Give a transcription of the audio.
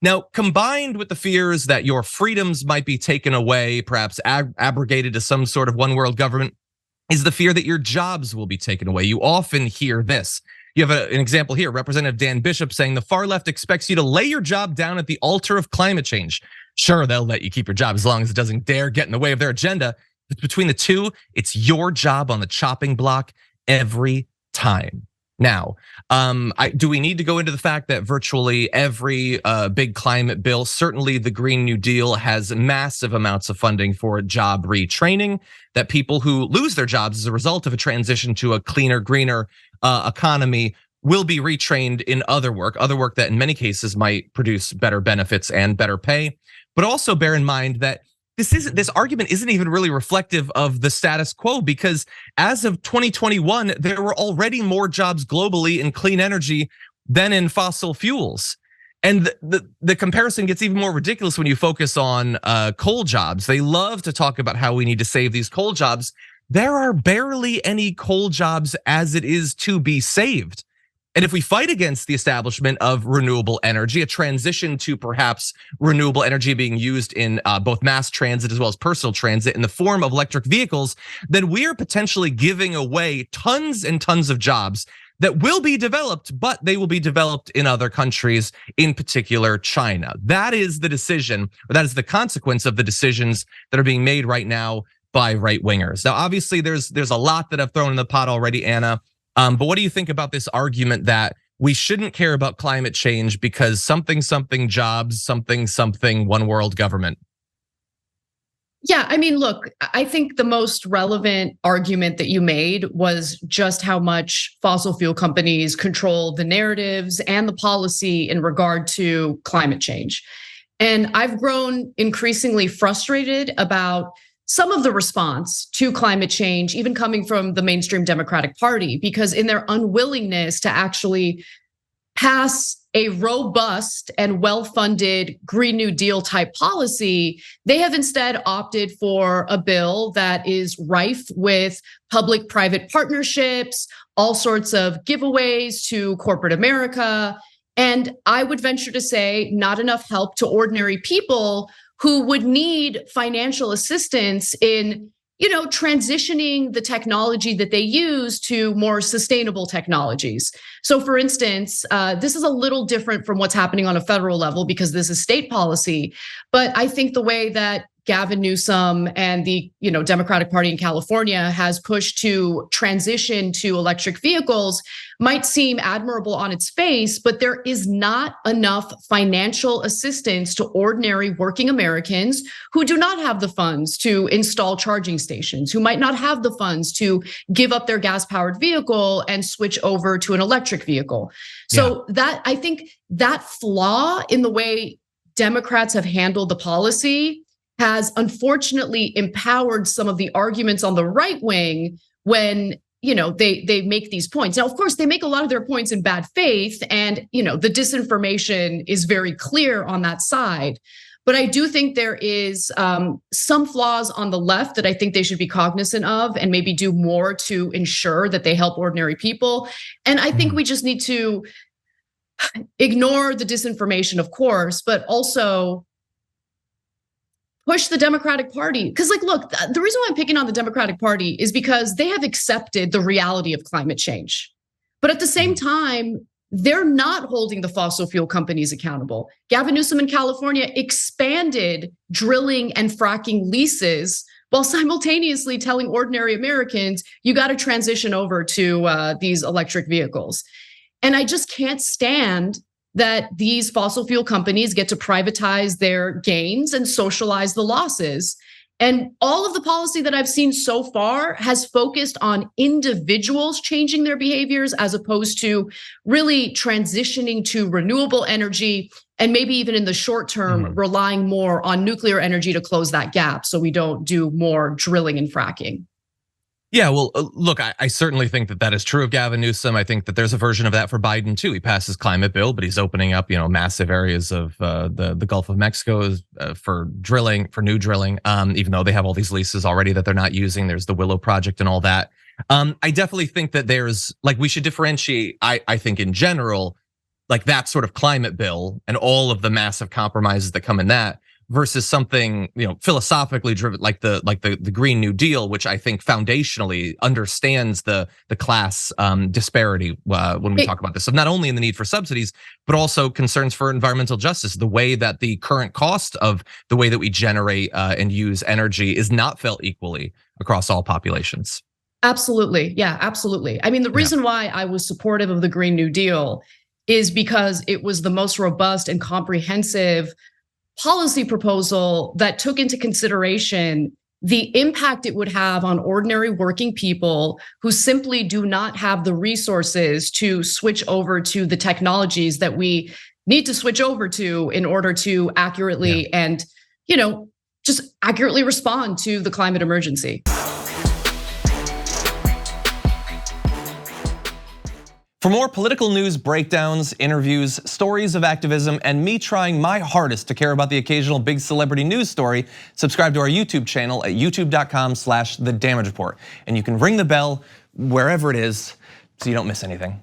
Now, combined with the fears that your freedoms might be taken away, perhaps abrogated to some sort of one world government, is the fear that your jobs will be taken away. You often hear this. You have an example here, Representative Dan Bishop saying the far left expects you to lay your job down at the altar of climate change. Sure, they'll let you keep your job as long as it doesn't dare get in the way of their agenda. But between the two, it's your job on the chopping block every time. Now, do we need to go into the fact that virtually every big climate bill, certainly the Green New Deal, has massive amounts of funding for job retraining, that people who lose their jobs as a result of a transition to a cleaner, greener economy will be retrained in other work that in many cases might produce better benefits and better pay. But also bear in mind that this argument isn't even really reflective of the status quo, because as of 2021, there were already more jobs globally in clean energy than in fossil fuels. And the comparison gets even more ridiculous when you focus on coal jobs. They love to talk about how we need to save these coal jobs. There are barely any coal jobs as it is to be saved. And if we fight against the establishment of renewable energy, a transition to perhaps renewable energy being used in both mass transit as well as personal transit in the form of electric vehicles, then we are potentially giving away tons and tons of jobs that will be developed, but they will be developed in other countries, in particular China. That is the decision, or that is the consequence of the decisions that are being made right now by right wingers. Now, obviously, there's a lot that I've thrown in the pot already, Anna. But what do you think about this argument that we shouldn't care about climate change because something jobs, something one world government? Yeah, I mean, look, I think the most relevant argument that you made was just how much fossil fuel companies control the narratives and the policy in regard to climate change. And I've grown increasingly frustrated about some of the response to climate change, even coming from the mainstream Democratic Party, because in their unwillingness to actually pass a robust and well-funded Green New Deal type policy, they have instead opted for a bill that is rife with public-private partnerships, all sorts of giveaways to corporate America, and I would venture to say not enough help to ordinary people who would need financial assistance in, transitioning the technology that they use to more sustainable technologies. So for instance, this is a little different from what's happening on a federal level because this is state policy, but I think the way that Gavin Newsom and the Democratic Party in California has pushed to transition to electric vehicles might seem admirable on its face, but there is not enough financial assistance to ordinary working Americans who do not have the funds to install charging stations, who might not have the funds to give up their gas-powered vehicle and switch over to an electric vehicle. So that, I think that flaw in the way Democrats have handled the policy has unfortunately empowered some of the arguments on the right wing when they make these points. Now, of course, they make a lot of their points in bad faith, and the disinformation is very clear on that side. But I do think there is some flaws on the left that I think they should be cognizant of and maybe do more to ensure that they help ordinary people. And I think we just need to ignore the disinformation, of course, but also push the Democratic Party. Because look, the reason why I'm picking on the Democratic Party is because they have accepted the reality of climate change. But at the same time, they're not holding the fossil fuel companies accountable. Gavin Newsom in California expanded drilling and fracking leases while simultaneously telling ordinary Americans, you got to transition over to these electric vehicles. And I just can't stand that these fossil fuel companies get to privatize their gains and socialize the losses. And all of the policy that I've seen so far has focused on individuals changing their behaviors as opposed to really transitioning to renewable energy and maybe even in the short term, relying more on nuclear energy to close that gap so we don't do more drilling and fracking. Yeah, well, look, I certainly think that is true of Gavin Newsom. I think that there's a version of that for Biden too. He passed his climate bill, but he's opening up, massive areas of the Gulf of Mexico for drilling, for new drilling. Even though they have all these leases already that they're not using. There's the Willow Project and all that. I definitely think that we should differentiate. I think in general like that sort of climate bill and all of the massive compromises that come in that, versus something, philosophically driven like the Green New Deal, which I think foundationally understands the class disparity when we talk about this. So not only in the need for subsidies, but also concerns for environmental justice, the way that the current cost of the way that we generate and use energy is not felt equally across all populations. Absolutely. Yeah, absolutely. I mean, the reason why I was supportive of the Green New Deal is because it was the most robust and comprehensive policy proposal that took into consideration the impact it would have on ordinary working people who simply do not have the resources to switch over to the technologies that we need to switch over to in order to accurately and, just accurately respond to the climate emergency. For more political news breakdowns, interviews, stories of activism, and me trying my hardest to care about the occasional big celebrity news story, subscribe to our YouTube channel at youtube.com/The Damage Report. And you can ring the bell wherever it is so you don't miss anything.